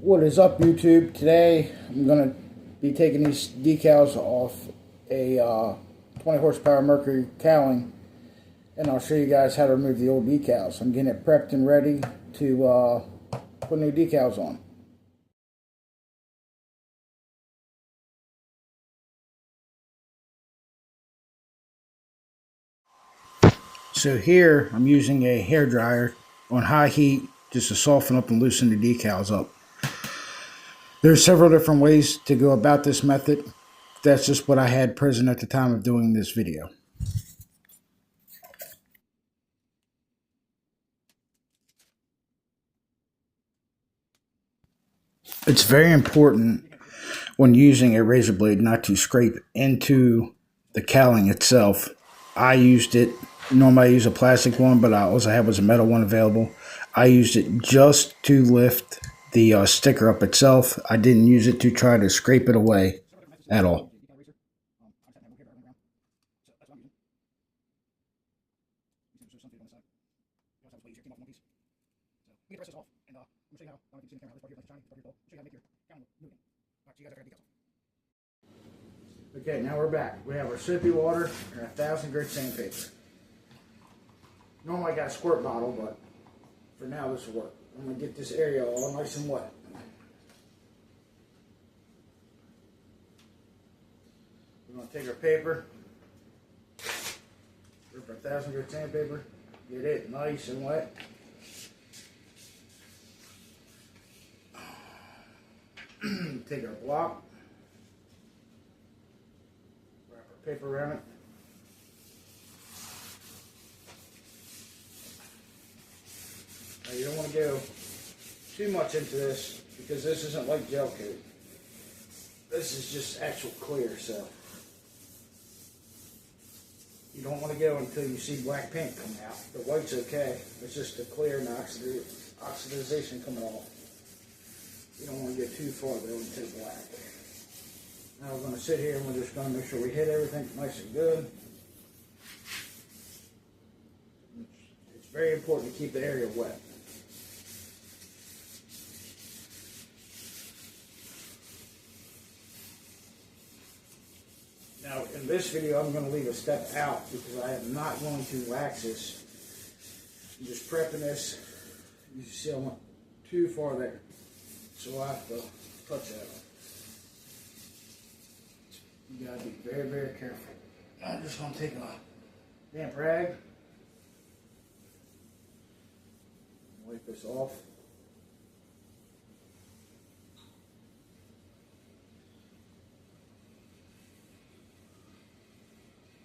What is up, YouTube? Today I'm going to be taking these decals off a 20 horsepower Mercury cowling, and I'll show you guys how to remove the old decals. I'm getting it prepped and ready to put new decals on. So here I'm using a hair dryer on high heat just to soften up and loosen the decals up. There's several different ways to go about this method. That's just what I had present at the time of doing this video. It's very important when using a razor blade not to scrape into the cowling itself. I used it, normally I use a plastic one, but I also have was a metal one available. I used it just to lift the sticker up itself. I didn't use it to try to scrape it away at all. Okay, now we're back. We have our soapy water and 1,000 grit sandpaper. Normally I got a squirt bottle, but for now this will work. I'm going to get this area all nice and wet. We're going to take our paper, rip our 1,000 grit sandpaper, get it nice and wet. Take our block, wrap our paper around it. Now you don't want to go too much into this because this isn't like gel coat. This is just actual clear, so you don't want to go until you see black paint come out. The white's okay. It's just the clear and the oxidization coming off. You don't want to get too far though into black. Now we're going to sit here and we're just going to make sure we hit everything nice and good. It's very important to keep the area wet. Now in this video I'm going to leave a step out because I am not going to wax this. I'm just prepping this. You see I went too far there. So I have to touch that up. You gotta be very, very careful. I'm just gonna take a damp rag, wipe this off.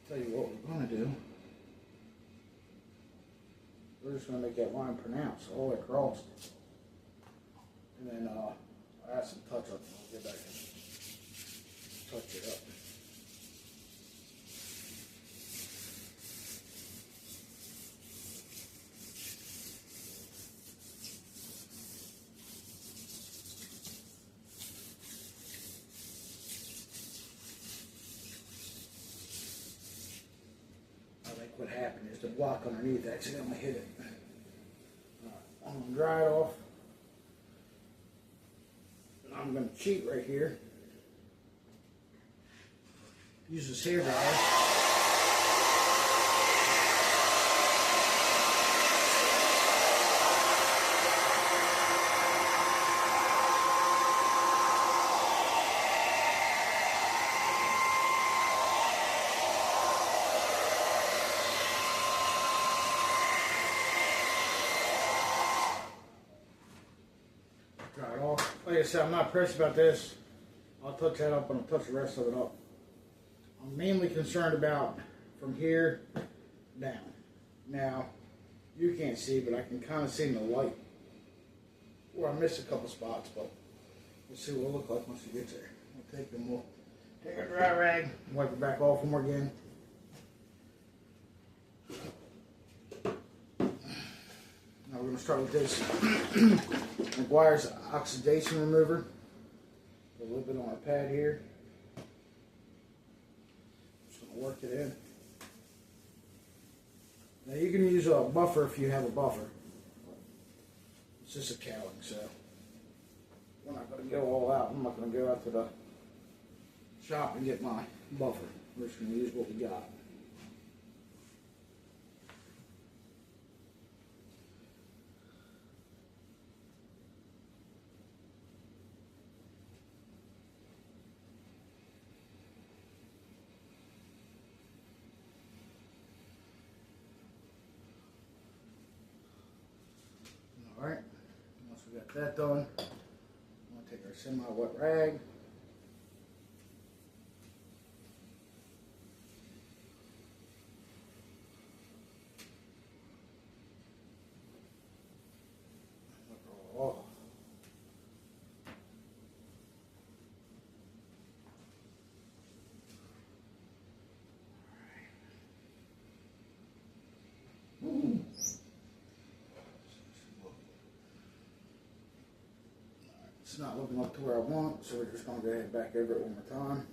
Tell you what we're gonna do. We're just gonna make that line pronounced all the way across. And then I'll add some touch up and I'll get back and touch it up. I think what happened is the block underneath accidentally hit it. I'm going to dry it off. I'm going to cheat right here. Use this hair dryer. Dry it off. Like I said, I'm not pressed about this. I'll touch that up and I'll touch the rest of it up. I'm mainly concerned about from here down. Now, you can't see, but I can kind of see in the light. Or I missed a couple spots, but we'll see what it'll look like once it gets there. We'll take our dry rag, wipe it back off one more again. Now we're going to start with this McGuire's oxidation remover. A little bit on our pad here. Just going to work it in. Now you can use a buffer if you have a buffer. It's just a cowling, so I'm going to go all out. I'm not going to go out to the shop and get my buffer. We're just going to use what we got. Alright, once we got that done, I'm going to take our semi-wet rag. Oh. It's not looking up to where I want, so we're just going to go ahead and back over it one more time.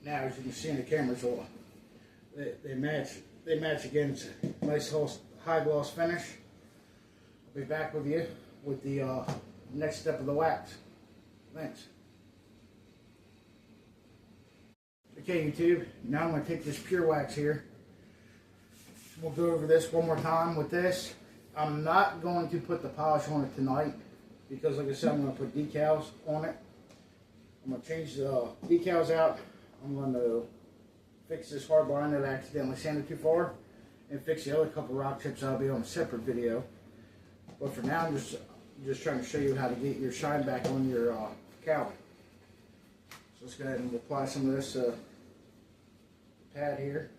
Now, as you can see in the cameras, they match against nice whole high gloss finish. I'll be back with you with the next step of the wax. Thanks. Okay, YouTube, now I'm going to take this pure wax here. We'll go over this one more time with this. I'm not going to put the polish on it tonight because, like I said, I'm going to put decals on it. I'm going to change the decals out. I'm going to fix this hard line that I accidentally sanded too far and fix the other couple rock chips. That'll be on a separate video. But for now, I'm just trying to show you how to get your shine back on your cowling. So let's go ahead and apply some of this pad here.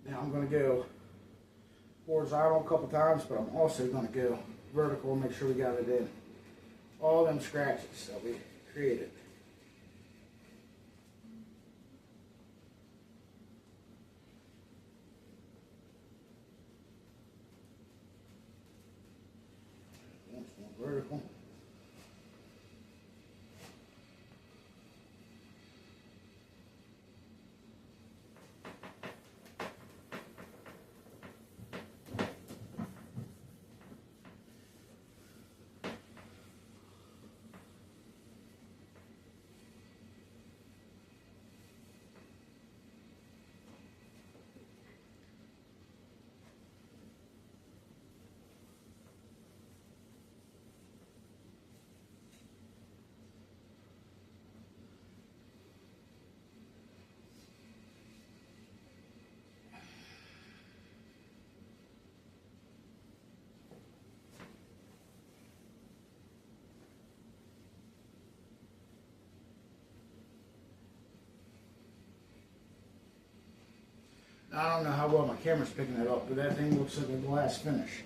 Now I'm going to go horizontal a couple times, but I'm also going to go vertical and make sure we got it in all them scratches that we created. Once more vertical. I don't know how well my camera's picking it up, but that thing looks like a glass finish.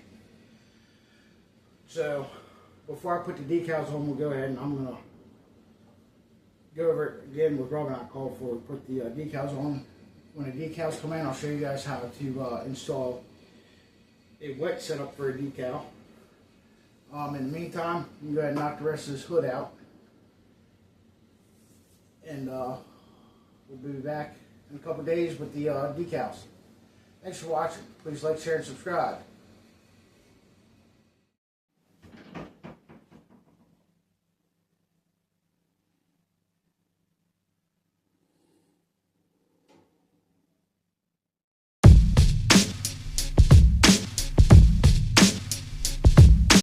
So, before I put the decals on, we'll go ahead and I'm going to go over it again with rubbing alcohol before we put the decals on. When the decals come in, I'll show you guys how to install a wet setup for a decal. In the meantime, you can go ahead and knock the rest of this hood out. And we'll be back in a couple days with the decals. Thanks for watching. Please like, share, and subscribe.